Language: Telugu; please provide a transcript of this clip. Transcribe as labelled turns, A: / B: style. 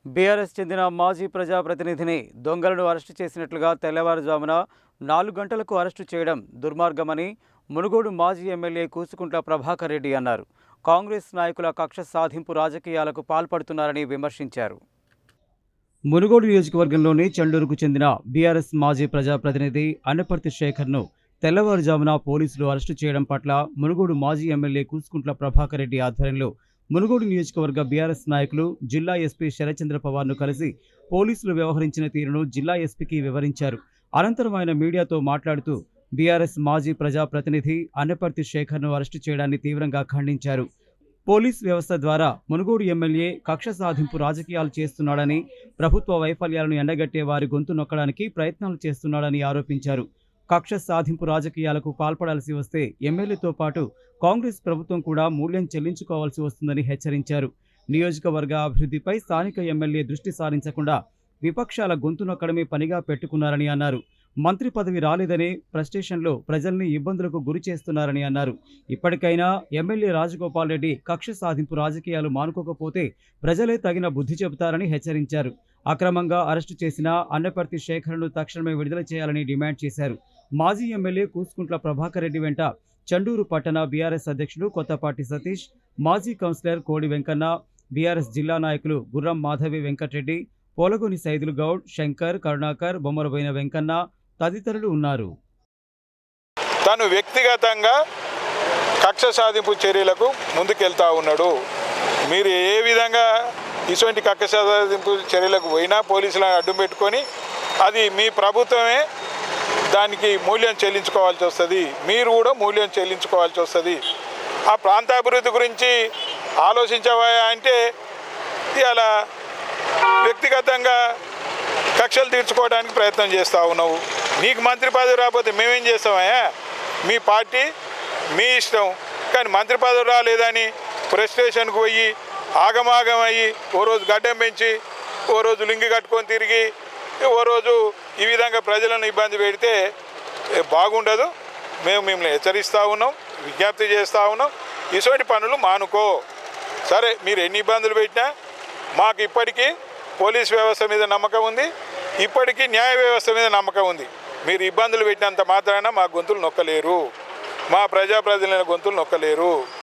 A: బీఆర్ఎస్ చెందిన మాజీ ప్రజాప్రతినిధిని దొంగలను అరెస్టు చేసినట్లుగా తెల్లవారుజామున 4 గంటలకు అరెస్టు చేయడం దుర్మార్గమని మునుగోడు మాజీ ఎమ్మెల్యే కూసుకుంట్ల ప్రభాకర్ రెడ్డి అన్నారు. కాంగ్రెస్ నాయకుల కక్ష సాధింపు రాజకీయాలకు పాల్పడుతున్నారని విమర్శించారు. మునుగోడు నియోజకవర్గంలోని చండూరుకు చెందిన బీఆర్ఎస్ మాజీ ప్రజాప్రతినిధి అనపర్తి శేఖర్ను తెల్లవారుజామున పోలీసులు అరెస్టు చేయడం పట్ల మునుగోడు మాజీ ఎమ్మెల్యే కూసుకుంట్ల ప్రభాకర్ రెడ్డి ఆధ్వర్యంలో మునుగోడు నియోజకవర్గ బీఆర్ఎస్ నాయకులు జిల్లా ఎస్పీ శరత్చంద్ర పవార్ను కలిసి పోలీసులు వ్యవహరించిన తీరును జిల్లా ఎస్పీకి వివరించారు. అనంతరం ఆయన మీడియాతో మాట్లాడుతూ బీఆర్ఎస్ మాజీ ప్రజాప్రతినిధి అనపర్తి శేఖర్ను అరెస్టు చేయడాన్ని తీవ్రంగా ఖండించారు. పోలీస్ వ్యవస్థ ద్వారా మునుగోడు ఎమ్మెల్యే కక్ష సాధింపు రాజకీయాలు చేస్తున్నాడని, ప్రభుత్వ వైఫల్యాలను ఎండగట్టే వారి గొంతు నొక్కడానికి ప్రయత్నాలు చేస్తున్నాడని ఆరోపించారు. కక్ష సాధింపు రాజకీయాలకు పాల్పడాల్సి వస్తే ఎమ్మెల్యేతో పాటు కాంగ్రెస్ ప్రభుత్వం కూడా మూల్యం చెల్లించుకోవాల్సి వస్తుందని హెచ్చరించారు. నియోజకవర్గ అభివృద్ధిపై స్థానిక ఎమ్మెల్యే దృష్టి సారించకుండా విపక్షాల గొంతు నొక్కడమే పనిగా పెట్టుకున్నారని అన్నారు. మంత్రి పదవి రాలేదనే ఫ్రస్ట్రేషన్లో ప్రజల్ని ఇబ్బందులకు గురి చేస్తున్నారని అన్నారు. ఇప్పటికైనా ఎమ్మెల్యే రాజగోపాల్ రెడ్డి కక్ష సాధింపు రాజకీయాలు మానుకోకపోతే ప్రజలే తగిన బుద్ధి చెబుతారని హెచ్చరించారు. అక్రమంగా అరెస్టు చేసిన అన్నపర్తి శేఖర్ను తక్షణమే విడుదల చేయాలని డిమాండ్ చేశారు. మాజీ ఎమ్మెల్యే కూసుకుంట్ల ప్రభాకర్ రెడ్డి వెంట చండూరు పట్టణ బీఆర్ఎస్ అధ్యక్షుడు కొత్తపాటి సతీష్, మాజీ కౌన్సిలర్ కోడి వెంకన్న, బీఆర్ఎస్ జిల్లా నాయకులు గుర్రం మాధవి వెంకటరెడ్డి, పోలగోని సైదులు గౌడ్, శంకర్, కరుణాకర్, బొమ్మరబోయిన వెంకన్న తదితరులు ఉన్నారు.
B: తను వ్యక్తిగతంగా కక్ష సాధింపు చర్యలకు ముందుకెళ్తా ఉన్నాడు. మీరు ఏ విధంగా ఇటువంటి కక్ష సాధింపు చర్యలకు పోయినా పోలీసులను అడ్డు పెట్టుకొని అది మీ ప్రభుత్వమే దానికి మూల్యం చెల్లించుకోవాల్సి వస్తుంది. మీరు కూడా మూల్యం చెల్లించుకోవాల్సి వస్తుంది. ఆ ప్రాంతాభివృద్ధి గురించి ఆలోచించవా అంటే ఇలా వ్యక్తిగతంగా కక్షలు తీర్చుకోవడానికి ప్రయత్నం చేస్తూ ఉన్నావు. నీకు మంత్రి పదవి రాకపోతే మేమేం చేస్తామయ్యా? మీ పార్టీ మీ ఇష్టం. కానీ మంత్రి పదవి రాలేదని ఫ్రస్ట్రేషన్కి పోయి ఆగమాగమయ్యి ఓ రోజు గడ్డం పెంచి ఓ రోజు లింగి కట్టుకొని తిరిగి ఓ రోజు ఈ విధంగా ప్రజలను ఇబ్బంది పెడితే బాగుండదు. మేము మిమ్మల్ని హెచ్చరిస్తూ ఉన్నాం, విజ్ఞప్తి చేస్తూ ఉన్నాం. ఇటువంటి పనులు మానుకో. సరే, మీరు ఎన్ని ఇబ్బందులు పెట్టినా మాకు ఇప్పటికీ పోలీస్ వ్యవస్థ మీద నమ్మకం ఉంది, ఇప్పటికీ న్యాయ వ్యవస్థ మీద నమ్మకం ఉంది. మీరు ఇబ్బందులు పెట్టినంత మాత్రాన మా గొంతులు నొక్కలేరు, మా ప్రజాప్రతినిధుల గొంతులు నొక్కలేరు.